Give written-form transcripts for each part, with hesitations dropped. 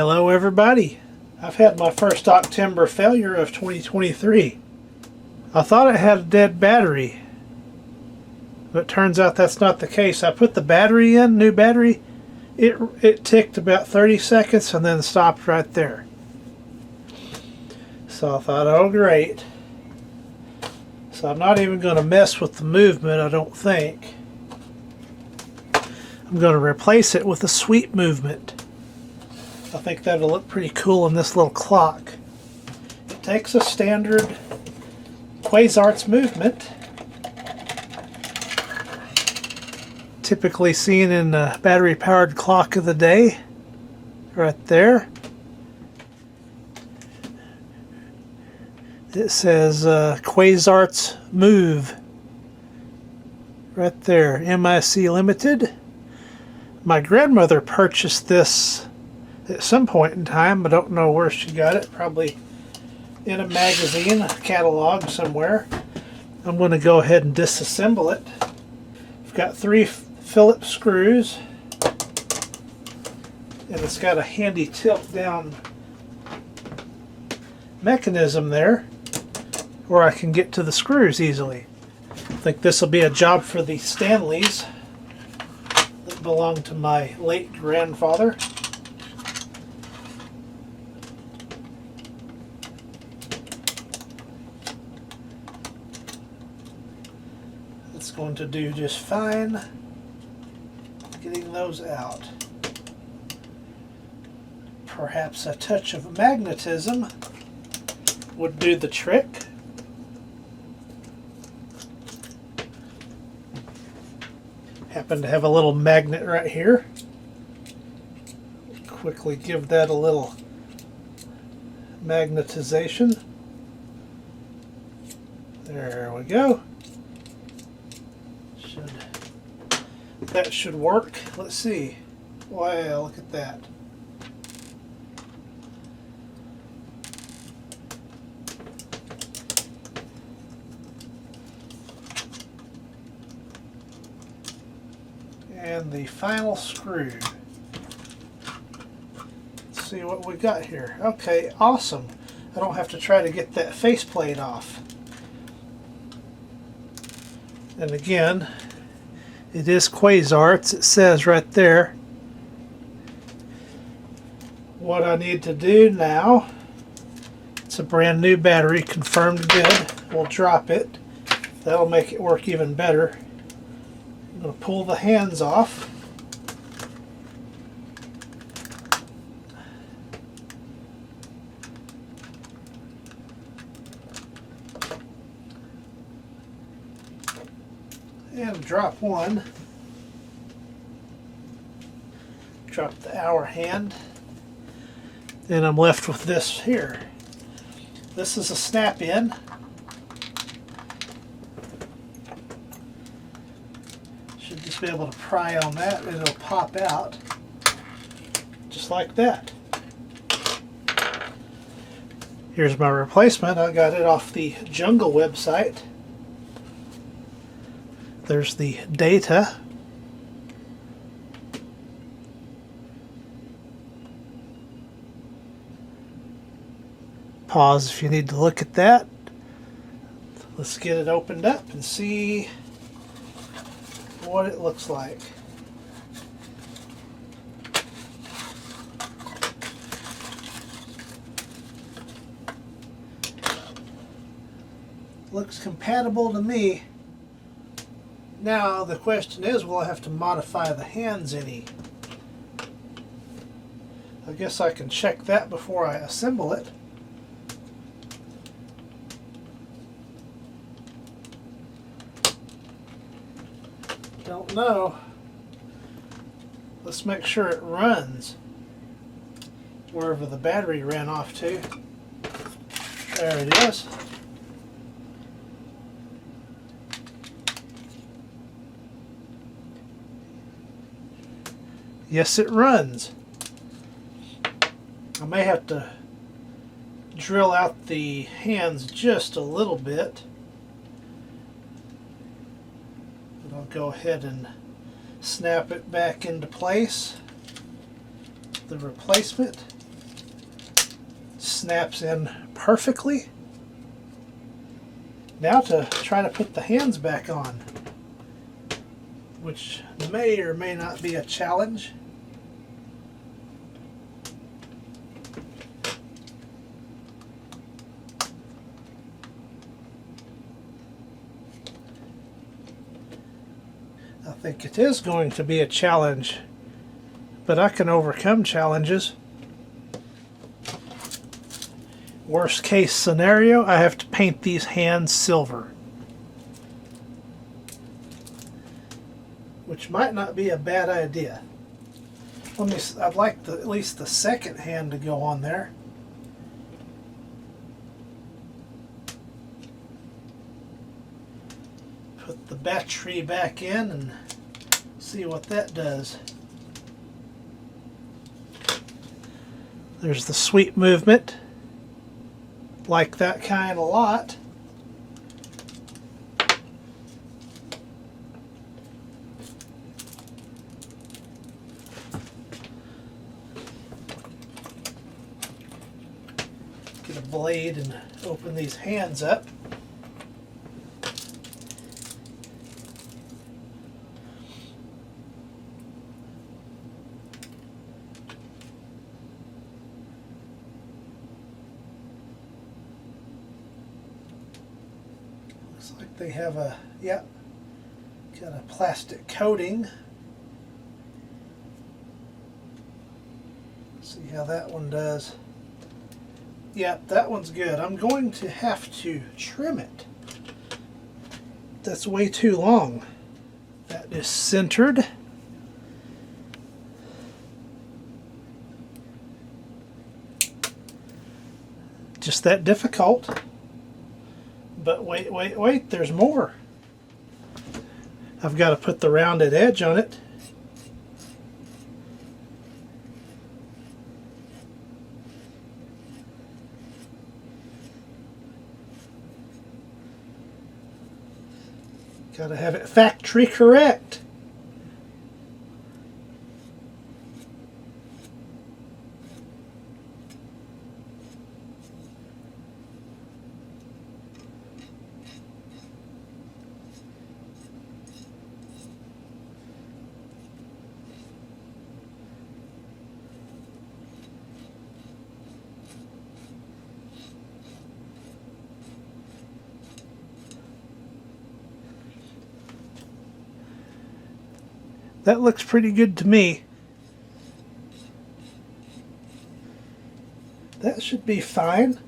Hello everybody. I've had my first Octember failure of 2023. I thought it had a dead battery, but it turns out that's not the case. I put the battery in, new battery, it ticked about 30 seconds and then stopped right there. So I thought, oh great. So I'm not even going to mess with the movement, I don't think. I'm going to replace it with a sweep movement. I think that'll look pretty cool in this little clock. It takes a standard Quasarts movement, typically seen in a battery-powered clock of the day, right there. It says Quasarts Move, right there, MIC Limited. My grandmother purchased this at some point in time. I don't know where she got it, probably in a magazine, a catalog somewhere. I'm going to go ahead and disassemble it. I've got 3 Phillips screws, and it's got a handy tilt down mechanism there where I can get to the screws easily. I think this will be a job for the Stanleys that belonged to my late grandfather. It's going to do just fine getting those out. Perhaps a touch of magnetism would do the trick. Happen to have a little magnet right here. Quickly give that a little magnetization. There we go. That should work. Let's see. Wow, look at that. And the final screw. Let's see what we got here. Okay, awesome. I don't have to try to get that faceplate off. And again, it is Quasarts. It says right there. What I need to do now, it's a brand new battery, confirmed good. We'll drop it. That'll make it work even better. I'm going to pull the hands off. And drop one. Drop the hour hand. Then I'm left with this here. This is a snap-in. Should just be able to pry on that and it'll pop out. Just like that. Here's my replacement. I got it off the Jungle website. There's the data. Pause if you need to look at that. Let's get it opened up and see what it looks like. Looks compatible to me. Now the question is, will I have to modify the hands any? I guess I can check that before I assemble it. Don't know. Let's make sure it runs wherever the battery ran off to. There it is. Yes, it runs. I may have to drill out the hands just a little bit. But I'll go ahead and snap it back into place. The replacement. snaps in perfectly. Now to try to put the hands back on, which may or may not be a challenge. I think it is going to be a challenge, but I can overcome challenges. Worst case scenario, I have to paint these hands silver, which might not be a bad idea. I'd like at least the second hand to go on there. Put the battery back in and see what that does. There's the sweep movement. Like that kind a lot. Get a blade and open these hands up. Looks like they have a, yep, got a plastic coating. See how that one does. Yep, that one's good. I'm going to have to trim it. That's way too long. That is centered. Just that difficult. But wait, there's more. I've got to put the rounded edge on it. Got to have it factory correct. That looks pretty good to me. That should be fine.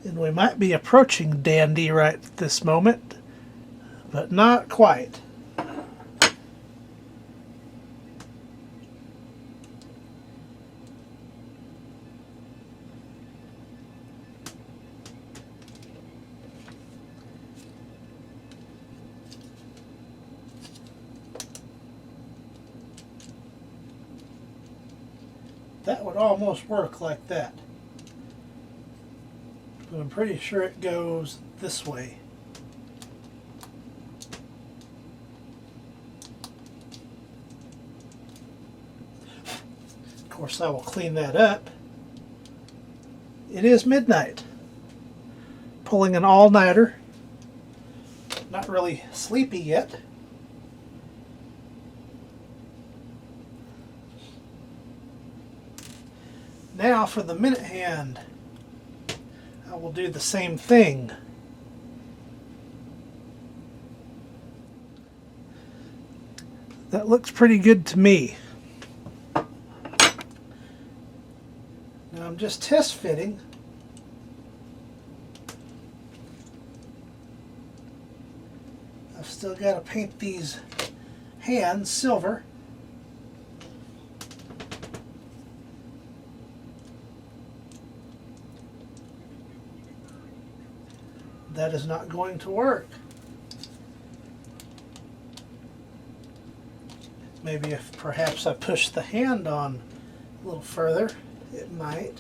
And we might be approaching dandy right at this moment, but not quite. That would almost work like that. But I'm pretty sure it goes this way. Of course, I will clean that up. It is midnight. Pulling an all-nighter. Not really sleepy yet. Now for the minute hand, I will do the same thing. That looks pretty good to me. Now I'm just test fitting. I've still got to paint these hands silver. That is not going to work. Maybe if perhaps I push the hand on a little further, it might.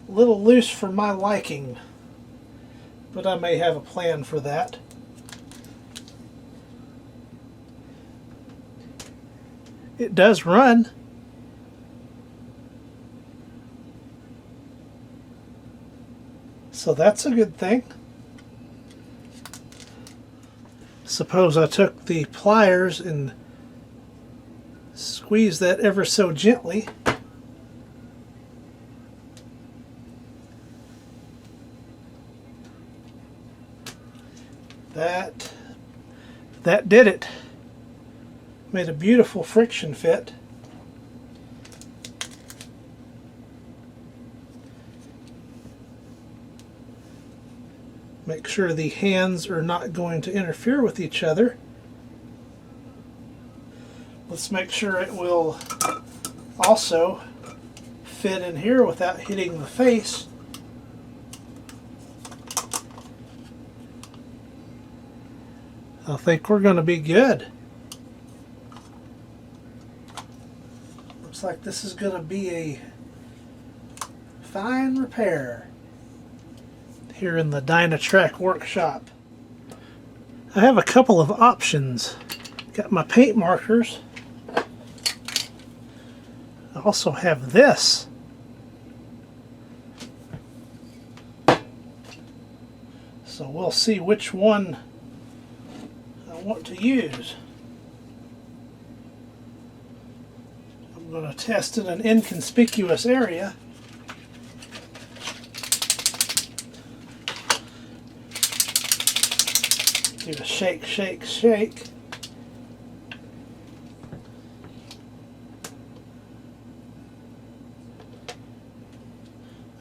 A little loose for my liking, but I may have a plan for that. It does run. So that's a good thing. Suppose I took the pliers and squeezed that ever so gently. That did it. Made a beautiful friction fit. Make sure the hands are not going to interfere with each other. Let's make sure it will also fit in here without hitting the face. I think we're going to be good. Looks like this is going to be a fine repair here in the Dynatrack workshop. I have a couple of options. Got my paint markers. I also have this. So we'll see which one I want to use. I'm going to test in an inconspicuous area. Do a shake, shake, shake.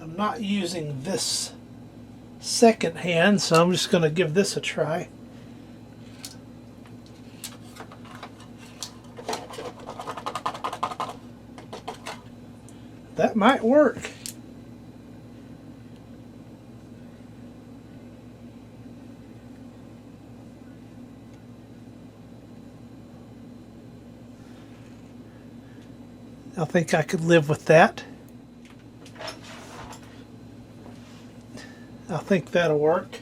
I'm not using this second hand, so I'm just going to give this a try. That might work. I think I could live with that. I think that'll work.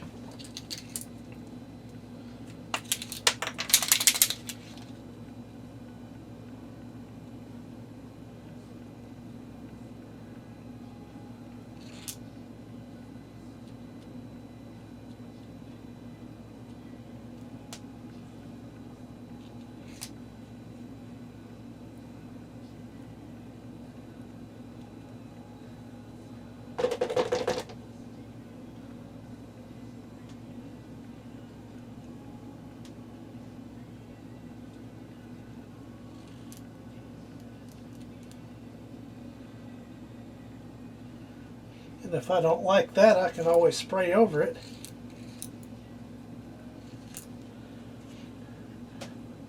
And if I don't like that, I can always spray over it.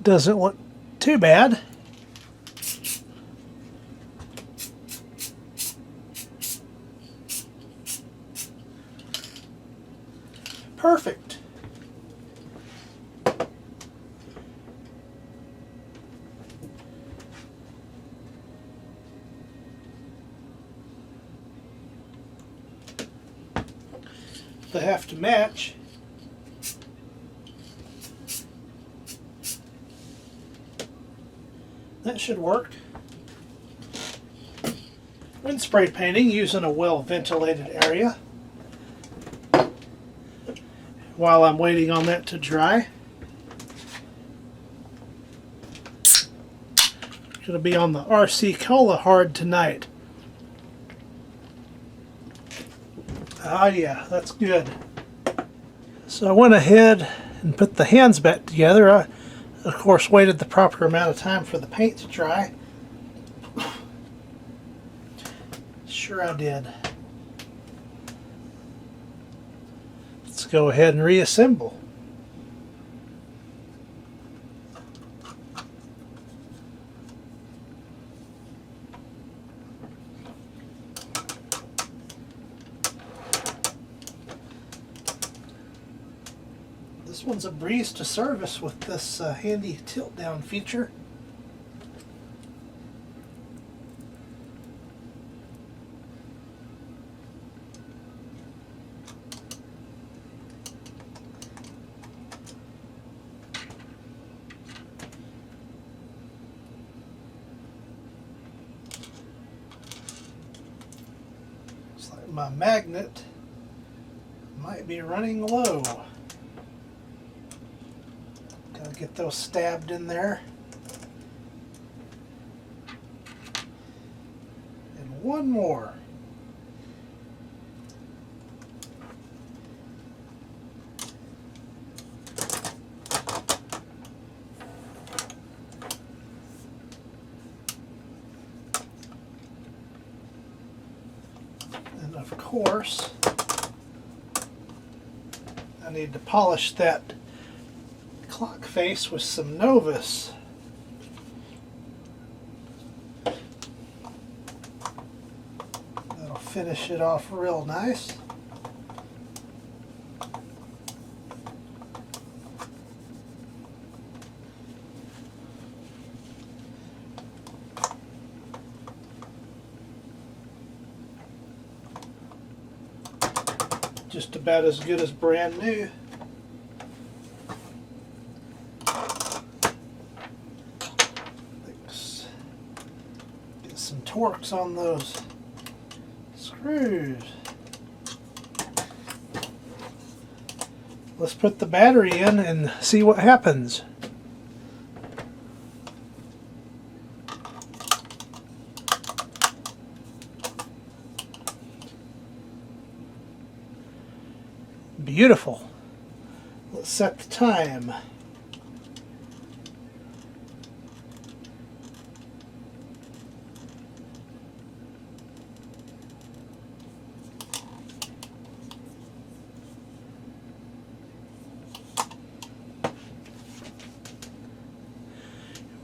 Doesn't look too bad. Perfect. They have to match. That should work. When spray painting, using a well-ventilated area. While I'm waiting on that to dry. Going to be on the RC Cola hard tonight. Ah, yeah, that's good. So I went ahead and put the hands back together. I, of course, waited the proper amount of time for the paint to dry. Sure I did. Let's go ahead and reassemble. This one's a breeze to service with this handy tilt down feature. my magnet might be running low. Gotta get those stabbed in there. And one more. And of course, I need to polish that clock face with some Novus. That'll finish it off real nice. Just about as good as brand new. Get some torques on those screws. Let's put the battery in and see what happens. Beautiful. Let's set the time.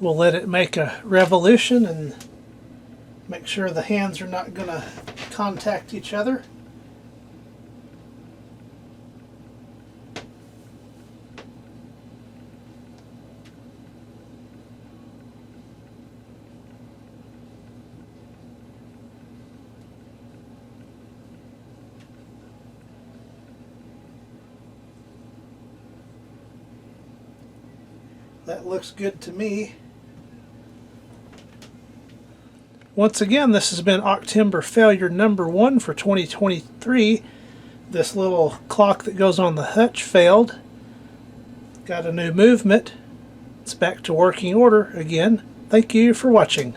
We'll let it make a revolution and make sure the hands are not going to contact each other. That looks good to me. Once again, this has been Octember failure number 1 for 2023. This little clock that goes on the hutch failed. Got a new movement. It's back to working order again. Thank you for watching.